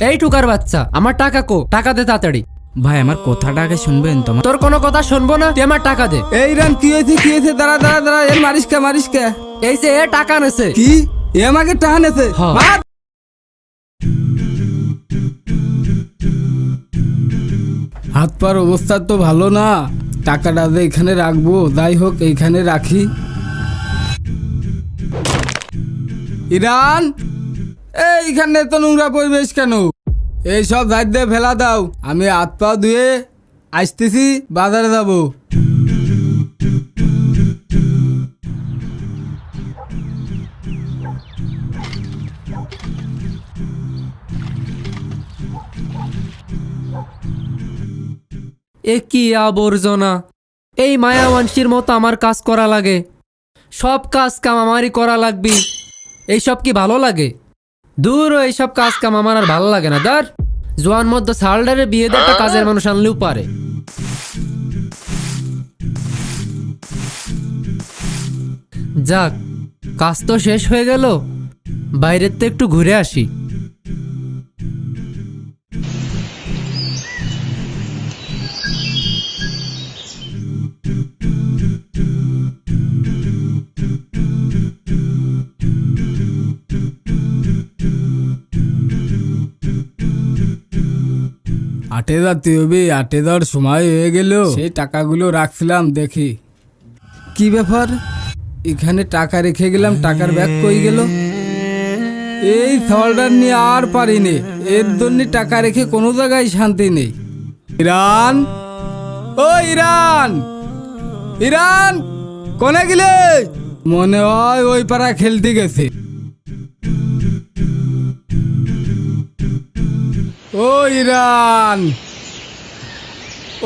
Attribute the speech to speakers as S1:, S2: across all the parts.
S1: এই টুকার বাচ্চা, আমার টাকা কো? টাকা দে তাড়াতাড়ি।
S2: ভাই আমার কথাটা আগে শুনবেন তো?
S1: তোর কোনো কথা শুনবো না, তুই আমার টাকা দে।
S3: এই রান কি হয়েছে? দাঁড়া দাঁড়া দাঁড়া, এর মারিস কে?
S1: এই যে এ টাকা নেছে।
S3: কি এ আমাকে টাকা নেছে?
S1: হ্যাঁ।
S3: মার! হাত পার অবস্থা তো ভালো না, টাকাটা যে এখানে রাখবো, যাই হোক এইখানে রাখি। ইরান, এইখানে তো নোংরা পরিবেশ কেন? এই সব ঝাড় দিয়ে ফেলা দাও, আমি হাত পা ধুয়ে আসতেছি, বাজারে যাব।
S1: এ কি আবর্জনা! এই মায়া মানসির মতো আমার কাজ করা লাগে, সব কাজ কাম আমারই করা লাগবি। এইসব কি ভালো লাগে? দূর, এইসব কাজ কাম আমার আর ভালো লাগে না। দার জোয়ান মধ্যে সালডারে বিয়ে দিয়ে একটা কাজের মানুষ আনলেও পারে। যাক, কাজ তো শেষ হয়ে গেল, বাইরের তো একটু ঘুরে আসি।
S3: আটে যাতে হবে, আটে যাওয়ার সময় হয়ে গেল। সেই টাকাগুলো রাখছিলাম, দেখি কি ব্যাপার, এখানে টাকা রেখে গেলাম, টাকার ব্যাগ কই গেল? এই থলডার নিয়ে আর পারিনি, এর জন্য টাকা রেখে কোনো জায়গায় শান্তি নেই। ইরান, ও ইরান, ইরান কোনে গেলে? মনে হয় ওই পাড়া খেলতে গেছে। ও ইরান,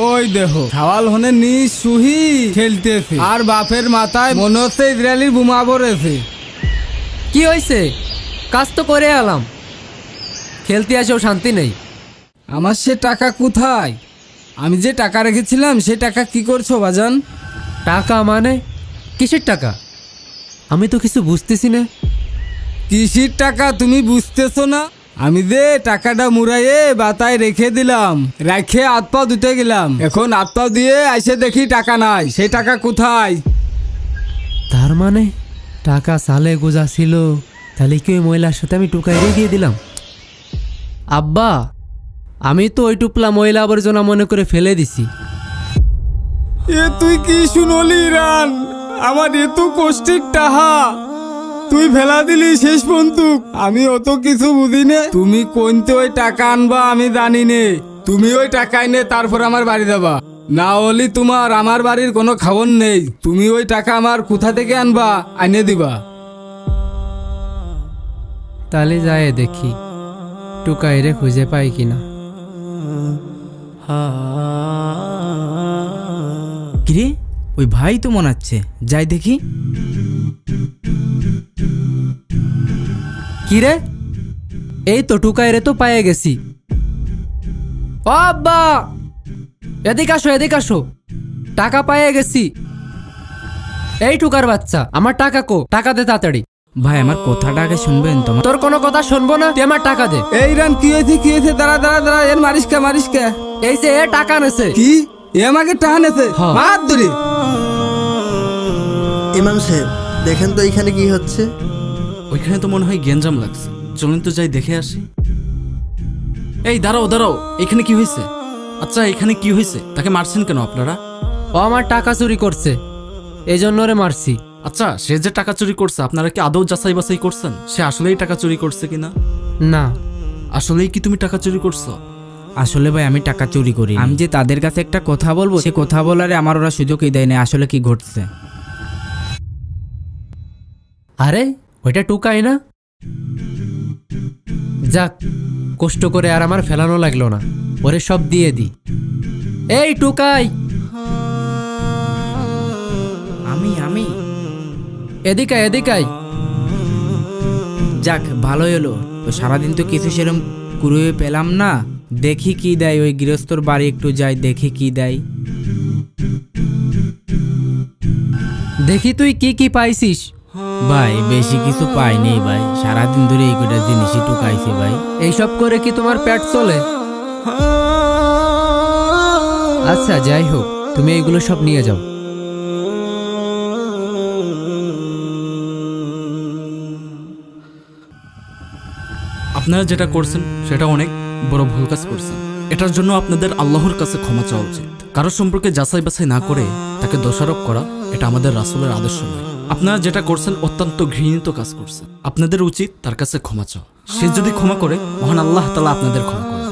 S3: ওই দেখো খাওয়াল হনে নি সুহি খেলতেছে, আর বাপের মাথায় মনে হচ্ছে ইসরায়েলির বোমা পড়েছে।
S1: কি হয়েছে? কাজ তো করে এলাম, খেলতে আসেও শান্তি নেই।
S3: আমার সে টাকা কোথায়? আমি যে টাকা রেখেছিলাম সে টাকা কি করছো বাজান?
S1: টাকা মানে কিসের টাকা? আমি তো কিছু বুঝতেছি না।
S3: কিসির টাকা তুমি বুঝতেছো না? আমি যে টাকাটা মুড়াইয়ে বাতায় রেখে দিলাম, রেখে হাত পা ধুতে গেলাম, এখন হাত পা দিয়ে এসে দেখি টাকা নাই। সেই টাকা কোথায়?
S1: তার মানে টাকা সালে গোজা ছিল, তাহলে কি ওই মহিলার সাথে আমি টুকাইরে দিয়ে দিলাম? আব্বা, আমি তো ওই টুপলা ময়লা আবর্জনা মনে করে ফেলে দিছি।
S3: এ তুই কি শুনলি ইরান? আমার এত কষ্টের টাহা তুই ফেলা দিলি শেষ পর্যন্ত। আমি অত কিছু বুঝি নে, তুমি কোনতে ওই টাকা আনবা আমি জানি নে। তুমি ওই টাকা এনে তারপর আমার বাড়ি যাবা, না হলে তোমার আমার বাড়ির কোনো খবর নেই। তুমি ওই টাকা আমার কোথা থেকে আনবা, আইনে দিবা।
S1: তাহলে যায় দেখি টুকাইরে খুঁজে পাই কিনা।
S2: কিরে, ওই ভাই তো মনে হচ্ছে, যাই দেখি।
S1: কিরে, এই তো টুকাইরে তো পায়ে গেছি। ও আব্বা, এদিকে আসো, এদিকে আসো, টাকা পায়ে গেছি। এই টুকার বাচ্চা, আমার টাকা কো? টাকা দে তাড়াতাড়ি।
S2: ভাই আমার কথাটা আগে শুনবেন তো?
S1: তোর কোনো কথা শুনবো না, তুই আমার টাকা দে।
S3: এই ইরান কি হয়েছে? দাঁড়া দাঁড়া দাঁড়া, এর মারিস কে?
S1: এই যে এ টাকা নেছে।
S3: কি এ আমাকে টাকা নেছে?
S1: হ্যাঁ।
S3: মার ধরে।
S4: ইমাম সাহেব দেখেন তো এখানে কি হচ্ছে।
S5: ওইখানে তো মনে হয় গ্যাঞ্জাম লাগছে, চলুন তো যাই দেখে আসি। এই দাঁড়াও দাঁড়াও, এখানে কি হয়েছে? আচ্ছা এখানে কি হয়েছে? তাকে মারছেন কেন আপনারা?
S1: ও আমার টাকা চুরি করছে, এই জন্য ওরে মারছি।
S5: আচ্ছা সে যে টাকা চুরি করছে আপনারা কি আদৌ যাচাই বাছাই করছেন সে আসলেই টাকা চুরি করছে কিনা?
S1: না।
S5: আসলেই কি তুমি টাকা চুরি করছো?
S2: আসলে ভাই আমি টাকা চুরি করি। আমি যে তাদের কাছে একটা কথা বলবো, সে কথা বলারে আমার ওরা সুযোগই দেয় না। আসলে কি ঘটছে?
S1: আরে ওইটা টুকাই না? যাক, কষ্ট করে আর আমার ফেলানো লাগলো না, ওরে সব দিয়ে দি। এই টুকাই,
S2: আমি
S1: এদিকাই এদিকাই।
S2: যাক ভালোই হলো, তো সারাদিন তো কিছু সেরকম কুড়িয়ে পেলাম না। দেখি কি দেয়, ওই গৃহস্থর বাড়ি একটু যাই, দেখি কি দেয়।
S1: দেখি তুই কি কি পাইছিস।
S2: ভাই বেশি কিছু পাই নেই ভাই, সারাদিন ধরে এই কটা জিনিসই টুকাইছে ভাই।
S1: এইসব করে কি তোমার পেট চলে? আচ্ছা যাই হোক, তুমি এইগুলো সব নিয়ে যাও।
S5: আপনারা যেটা করছেন সেটা অনেক বড় ভুল কাজ করছেন। এটার জন্য আপনাদের আল্লাহর কাছে ক্ষমা চাওয়া উচিত। কারো সম্পর্কে যাচাই বাছাই না করে তাকে দোষারোপ করা এটা আমাদের রাসূলের আদর্শ নয়। আপনারা যেটা করছেন অত্যন্ত ঘৃণিত কাজ করছেন। আপনাদের উচিত তার কাছে ক্ষমা চাওয়া। সে যদি ক্ষমা করে মহান আল্লাহ তাআলা আপনাদের ক্ষমা করে।